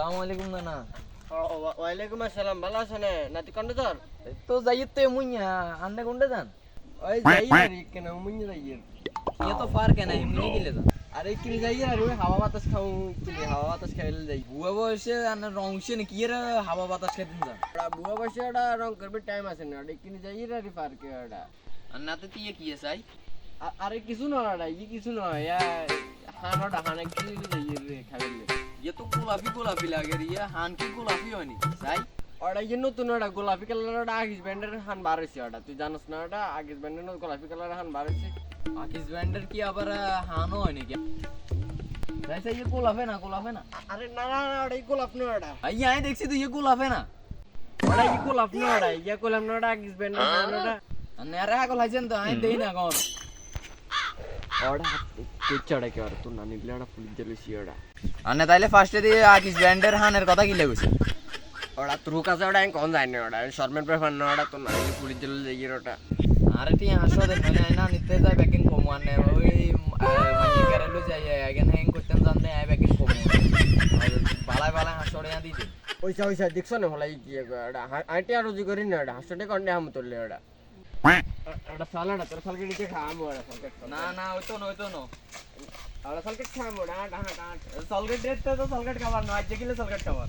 আসসালামু আলাইকুম নানা। ওয়ালাইকুম আসসালাম, ভালো আছেন নাতি কন্ডাক্টর? এই তো যাইতে মুইয়া আন্নে কোনটা যান? ওই যাই কেন মুঞ্জে যাই ইয়ে তো পার কেন এমনি গেলে যান। আরে কিনে যাই আর ওই হাওয়া বাতাস খাও, কিনে হাওয়া বাতাস খাইলে যাই। বুয়া বয়সে আন্নে রং উঠছে নাকি এর হাওয়া বাতাস খাইতেন যান? ওটা বুয়া বসে ওটা রং করবে টাইম আছে না, ওটা কিনে যাই আর পার্কে ওটা। আর নাতে তুই কি চাই? আরে কিছু না ওটা, কিছু নয় হান ওটা হানে কিনে যাই রে খাইলে। ইয়ে তো গোলাপি গোলাপি লাগে রে, ইয়ে হান কি গোলাপি হয়নি চাই? ওটা নতুন ওটা গোলাপি কালার, ওটা আগিস ব্যান্ডের হান বার হয়েছে ওটা, তুই জানোস না? ওটা আগিস ব্যান্ডের গোলাপি কালার হান বার হয়েছে। আকিস ব্যান্ডের কি আবার হানও হয় নাকি? চাই চাই ইয়ে গোলাপে না গোলাপে না। আরে না না না, ওটা গোলাপ না ওটা, আই আই দেখছি তুই ইয়ে গোলাপে না। ওটা গোলাপ না ওটা, গোলাপ না ওটা আগিস ব্যান্ডের ওটা। আন্নে আরে আগল হাইছেন তো আই দেই না কোন। ওটা কুচ্চাটা কে আর তোর নানি প্লেয়ারটা পুলিশ জেলেছি ওটা। আন্নে তাইলে ফার্স্টে দিয়ে আকিস ব্যান্ডের হানের কথা কি লাগছে? ওটা তোর কাছে ওটা আমি কোন যাই না, ওটা শর্মের ব্যাপার না, ওটা তোর নানি পুলিশ জেলে যাই ওটা। আরে ঠিক আসো দেন মানে আইনা নিতে যাই ব্যাকিং কম আনে ওই মানে গেরেলো যাই আগে হ্যাং করতেন জানতে আই ব্যাকিং কম বালায় বালায় হাসড়ে দিতে ওইসা ওইসা দেখছো না হলাই কি ওটা আইটি আর রুজি করি না, ওটা হাসতে কন্ডে হাম তুললে ওটা। ওটা সালাডা তোর সালকে নিচে খাওয়াবো ওটা সালকে। না না ওইতো না ওইতো না ওটা সালকে খাওয়াবো না, ডাহা ডাহা সলগেট ডেট তো সলগেট খাবার না আজ গেলে সলগেট খাবার